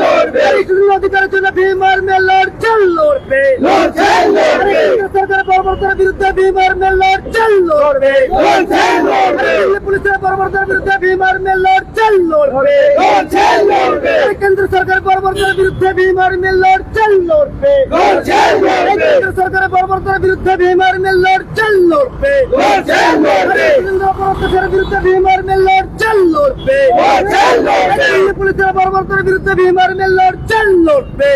লড়বে অধিকারের জন্য ভীম আর্মি লড়ছে লড়বে সরকার বর্বরতার বিরুদ্ধে ভীম আর্মি লড়ছে লড়বে পুলিশের বর্বরতার বিরুদ্ধে ভীম আর্মি লড়ছে লড়বে কেন্দ্র সরকার বর্বরতার বিরুদ্ধে ভীম আর্মি লড়ছে লড়বে কেন্দ্র সরকারের বর্বরতার বিরুদ্ধে ভীম আর্মি লড়ছে লড়বে অত্যাচারের বিরুদ্ধে ভীম আর্মি লড়ছে লড়বে পুলিশের বর্বরতার বিরুদ্ধে ভীম আর্মি লড়ছে লড়বে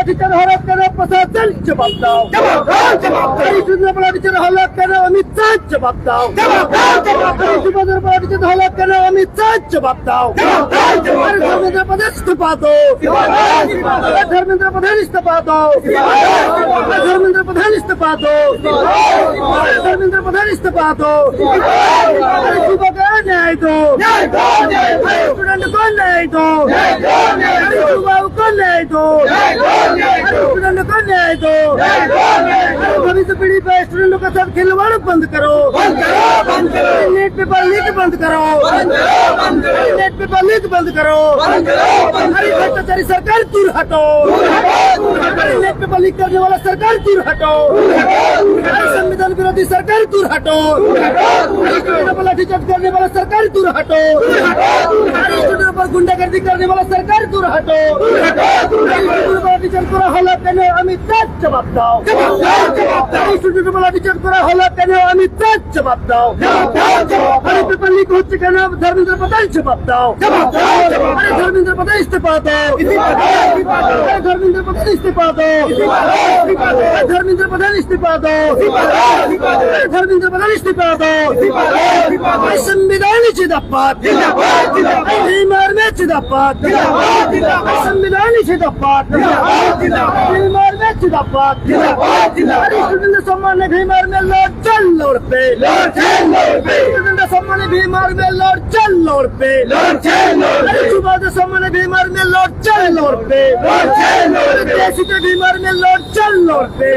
টিচার হলো কেন প্রশাসন জবাব দাও টিচার হলো কেন অমিত শাহ জবাব দাও টিচার হলো কেন অমিত শাহ জবাব দাও ধর্মেন্দ্র প্রধান ইস্তফা দো ধর্মেন্দ্র প্রধান ইস্তফা দো ধর্মেন্দ্র প্রধান ইস্তফা দো ধর্মেন্দ্র প্রধান ইস্তফা দো যুবক ন্যায় দো স্টুডেন্ট को न्याय दो युवाओं को न्याय दो स्टूडेंट को न्याय दो भविष्य पीढ़ी पे स्टूडेंटों के साथ खिलवाड़ बंद करो नेट पेपर लीक बंद करो नेट पेपर लीक बंद करो हरी भ्रष्टाचारी सरकार दूर हटो नेट पेपर लीक करने वाला सरकार दूर हटो संविधान विरोधी सरकार दूर हटो लाठीचार्ज करने वाला सरकार दूर हटो स्टूडेंट पर गुंडागर्दी करने वाला सरकार दूर हटो टीचर करा हला केने अमित शाह जवाब दाओ स्टूडेंट पर टीचर करा हला केने अमित शाह जवाब दाओ अरे पेपर लीक होচ্ছে কেন ধর্মেন্দ্র প্রধান জবাব দাও अरे धर्मेंद्र प्रधान इस्तीफा दो धर्मेंद्र प्रधान इस्तीफा दो धर्मेंद्र प्रधान इस्तीफा दो धर्मेंद्र प्रधान इस्तीफा दो संविधान जिंदाबाद भीम आर्मी जिंदाबाद संविधान जिंदाबाद भीम आर्मी जिंदाबाद स्टूडेंट सम्मान भीम आर्मी लड़ चल लड़ते स्टूडेंट सम्मान भीम आर्मी लड़ चल लड़ते युवा सम्मान भीम आर्मी लड़ चल लड़ते देश के भीम आर्मी लड़ चल लड़ते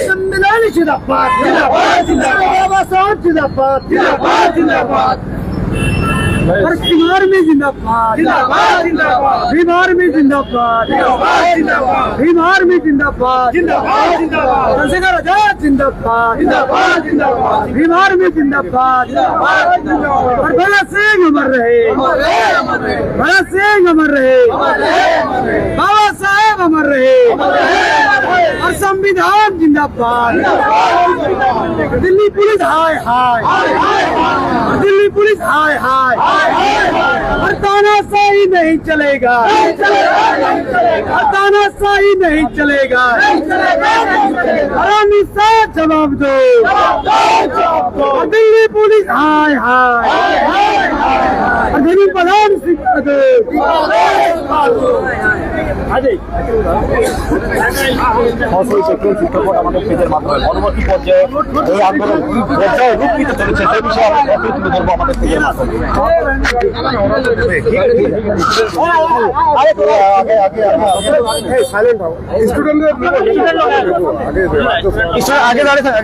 संविधान जिंदाबाद बाबा साहब जिंदाबाद और बिहार में जिंदाबाद बिहार में जिंदाबाद बिहार में जिंदाबाद चंद्रशेखर आजाद जिंदाबाद बिहार में जिंदाबाद और भगत सिंह अमर रहे भगत सिंह अमर रहे बाबा साहेब अमर रहे और संविधान जिंदाबाद दिल्ली पुलिस हाय हाय दिल्ली पुलिस हाय हाय और तानाशाही नहीं चलेगा और तानाशाही नहीं चलेगा अमित शाह जवाब दो और दिल्ली पुलिस हाय हाय और धर्मेंद्र प्रधान इस्तीफा दो শিক্ষক আমাদের পেজের মাধ্যমে পরবর্তী পর্যায়ে এই আন্দোলন পর্যায়ে রূপ নিতে চলেছে সেই বিষয়ে আমরা তুলে ধরবো আমাদের পেজের মাধ্যমে আগে দাঁড়িয়ে থাক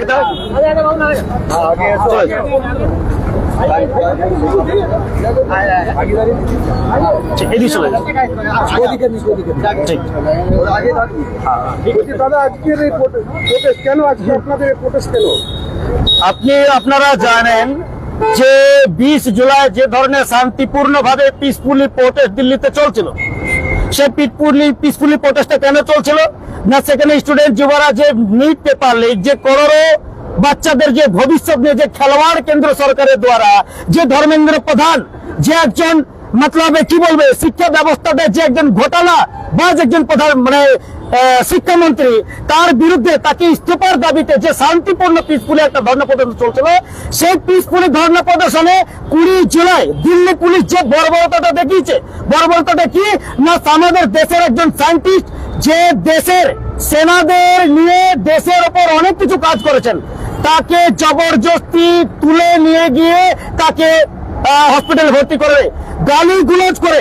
আগে আপনারা জানেন যে 20 জুলাই যে ধরনের শান্তিপূর্ণ ভাবে পিসফুলি প্রোটেস্ট দিল্লিতে চলছিল, সে পিসফুলি প্রোটেস্টটা কেন চলছিল না, সেখানে স্টুডেন্ট যুবরা যে নিট পেপার লিক, যে করোড়ো বাচ্চাদের যে ভবিষ্যৎ নিয়ে যে খেলোয়াড় কেন্দ্র সরকারের দ্বারা, যে ধর্মেন্দ্র প্রধান যে একজন মতলব কি বলবে শিক্ষা ব্যবস্থাতে যে একজন ঘোটালা বা একজন প্রধান মানে শিক্ষামন্ত্রী, তার বিরুদ্ধে তাকে ইস্তফার দাবিতে যে শান্তিপূর্ণ পিসফুলি একটা ধর্ণা প্রদর্শন চলছিল, সেই পিসফুলি ধর্ণা প্রদর্শনে 20 জুলাই দিল্লি পুলিশ যে বর্বরতাটা দেখিয়েছে, বর্বরতাটা কি না, আমাদের দেশের একজন সায়েন্টিস্ট যে দেশের সেনাদের নিয়ে দেশের ওপর অনেক কিছু কাজ করেছেন, তাকে জবরদস্তি তুলে নিয়ে গিয়ে তাকে হসপিটালে ভর্তি করে গালি গুলোজ করে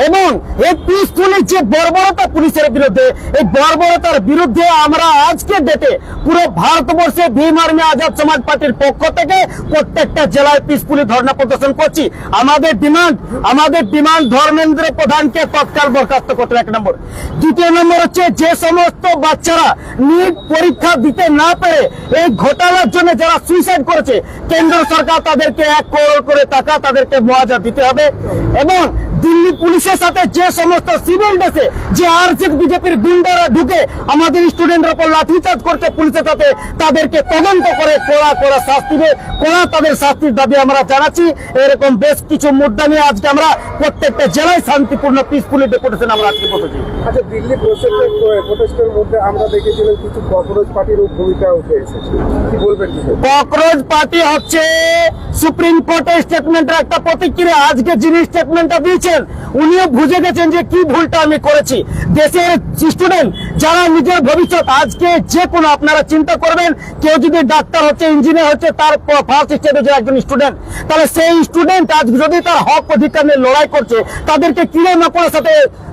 এবং এই পিসফুলি যে বর্বরতা পুলিশের বিরুদ্ধে, এই বর্বরতার বিরুদ্ধে আমরা আজকে ডেটে পুরো ভারতবর্ষে ভীম আর্মি আজাদ সমাজ পার্টির পক্ষ থেকে প্রত্যেকটা জেলায় পিসফুলি ধর্ণা প্রদর্শন করছি। আমাদের ডিমান্ড ধর্মেন্দ্র প্রধানকে তৎকাল বরখাস্ত করতে, এক নম্বর। দ্বিতীয় নম্বর হচ্ছে যে সমস্ত বাচ্চারা নিট পরীক্ষা দিতে না পেরে এই ঘোটালার জন্য যারা সুইসাইড করেছে, কেন্দ্র সরকার তাদেরকে 1 করোড় করে টাকা তাদেরকে মুআওয়াজা দিতে হবে। এবং দিল্লি পুলিশের সাথে যে সমস্ত সিভিল ড্রেসে যে আরএসএস বিজেপির গুন্ডারা ঢুকে আমাদের স্টুডেন্টের উপর লাঠিচার্জ করছে পুলিশের সাথে, তাদেরকে তদন্ত করে কড়া শাস্তি দেবে, তাদের শাস্তির দাবি আমরা জানাচ্ছি। এরকম বেশ কিছু মুদ্রা নিয়ে আজকে আমরা প্রত্যেকটা জেলায় শান্তিপূর্ণ পিসফুলি ডেপুটেশন আমরা আজকে বসেছি। আচ্ছা, দিল্লি প্রোটেস্টের মধ্যে আমরা দেখেছিলাম কিছু ককরোচ পার্টিরও ভূমিকা উঠে এসেছে, কি বলবেন? ককরোচ পার্টি হচ্ছে সুপ্রিম কোর্টের স্টেটমেন্টের একটা প্রতিক্রিয়া। আজকে যিনি স্টেটমেন্টটা দিয়েছেন উনিও বুঝে গেছেন যে কি ভুলটা আমি করেছি। দেশের স্টুডেন্ট যারা নিজের ভবিষ্যৎ, আজকে যে কোনো আপনারা চিন্তা করবেন, কেউ যদি ডাক্তার হচ্ছে, ইঞ্জিনিয়ার হচ্ছে, তার ফার্স্ট স্টেপে যে একজন স্টুডেন্ট, তাহলে সেই স্টুডেন্ট আজ যদি তার হক অধিকার নিয়ে লড়াই করছে, তাদেরকে কিনে না করার সাথে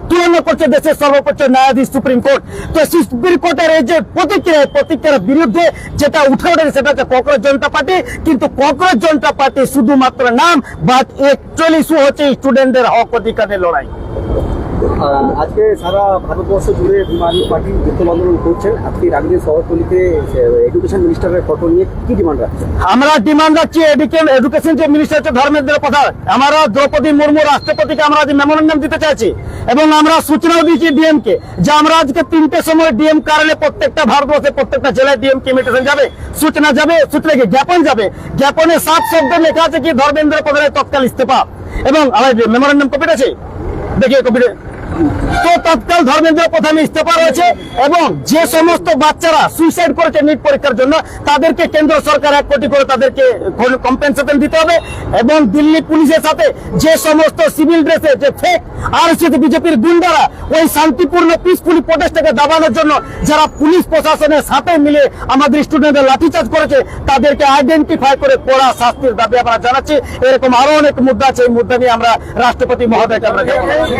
তুলনা করছে দেশের সর্বোচ্চ ন্যায়াধীশ সুপ্রিম কোর্ট। তো সুপ্রিম কোর্টের এই যে প্রতিক্রিয়ার বিরুদ্ধে যেটা উঠে উঠেছে সেটা হচ্ছে ককরোচ জনতা পার্টি। কিন্তু ককরোচ জনতা পার্টি শুধুমাত্র নাম, বাট অ্যাকচুয়ালি ইস্যু হচ্ছে স্টুডেন্টদের হক অধিকারের লড়াই। আজকে সারা ভারতবর্ষ জুড়ে ভীম আর্মি পার্টি যুদ্ধ আন্দোলন করছেন। আজকে রাজনীতি শহরতলিতে এডুকেশন মিনিস্টারের ফটো নিয়ে কি ডিমান্ড রাখছেন? আমরা ডিমান্ড রাখছি এডুকেশন যে মিনিস্টার হচ্ছে ধর্মেন্দ্র প্রধান, আমরা দ্রৌপদী মুর্মু রাষ্ট্রপতিকে আমরা আজ মেমোরেন্ডাম দিতে চাইছি। এবং আমরা সূচনাও দিয়েছি ডিএমকে যে আমরা আজকে 3টে সময় ডিএম কার্যালয়ে প্রত্যেকটা ভারতবর্ষে প্রত্যেকটা জেলায় ডিএম কে ইনভিটেশন যাবে, সূচনা যাবে, সূচনাকে জ্ঞাপন যাবে। জ্ঞাপনে 7 শব্দ লেখা আছে কি ধর্মেন্দ্র প্রধানের তৎকাল ইস্তফা। এবং আমার মেমোরেন্ডাম কপিটা আছে, দেখিয়ে কপিটা। তো তৎকাল ধর্মেন্দ্র প্রধানের ইস্তফা রয়েছে। এবং যে সমস্ত বাচ্চারা সুইসাইড করেছে নিট পরীক্ষার জন্য, তাদেরকে কেন্দ্র সরকার 1 কোটি করে তাদেরকে কম্পেনসেশন দিতে হবে। এবং দিল্লি পুলিশের সাথে যে সমস্ত সিভিল ড্রেসে যে ফেক আরএসএস বিজেপির গুন্ডারা ওই শান্তিপূর্ণ পিসফুলি প্রোটেস্টকে দাবানোর জন্য যারা পুলিশ প্রশাসনের সাথে মিলে আমাদের স্টুডেন্টদের লাঠিচার্জ করেছে, তাদেরকে আইডেন্টিফাই করে কড়া শাস্তির দাবি আমরা জানাচ্ছি। এরকম আরো অনেক মুদ্রা আছে, এই মুদ্রা নিয়ে আমরা রাষ্ট্রপতি মহোদয়কে আমরা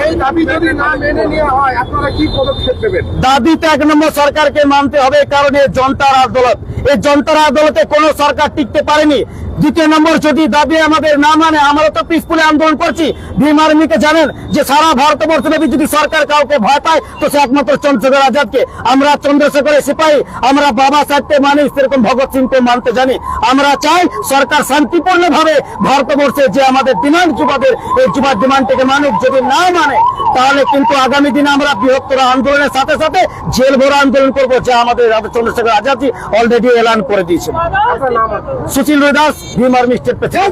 এই দাবি যদি না মেনে নেওয়া হয় আপনারা কি পদক্ষেপ নেবেন? দাবিতে 1 নম্বর সরকারকে মানতে হবে, কারণ এই জনতার আদালত, এই জনতার আদালতে কোনো সরকার টিকতে পারেনি। দ্বিতীয় নম্বর, যদি দাবি আমাদের না মানে, আমরা তো পিসফুলি আন্দোলন করছি। ভীম আর্মিকে জানেন যে সারা ভারতবর্ষ ব্যাপী যদি সরকার কাউকে ভয় পায় তো সে একমাত্র চন্দ্রশেখর আজাদকে। আমরা চন্দ্রশেখরের সিপাহী, আমরা বাবা সাহেবকে মানি, সেরকম ভগৎ সিংকে মানতে জানি। আমরা চাই সরকার শান্তিপূর্ণ ভাবে ভারতবর্ষে যে আমাদের ডিমান্ড যুবাদের, এই যুবার ডিমান্ডটাকে মানুষ। যদি না মানে তাহলে কিন্তু আগামী দিনে আমরা বৃহত্তর আন্দোলনের সাথে সাথে জেল ভরা আন্দোলন করবো, যা আমাদের চন্দ্রশেখর আজাদজি অলরেডি এলান করে দিয়েছেন। আপনার নাম? Sushil Das, Bhim Army state president.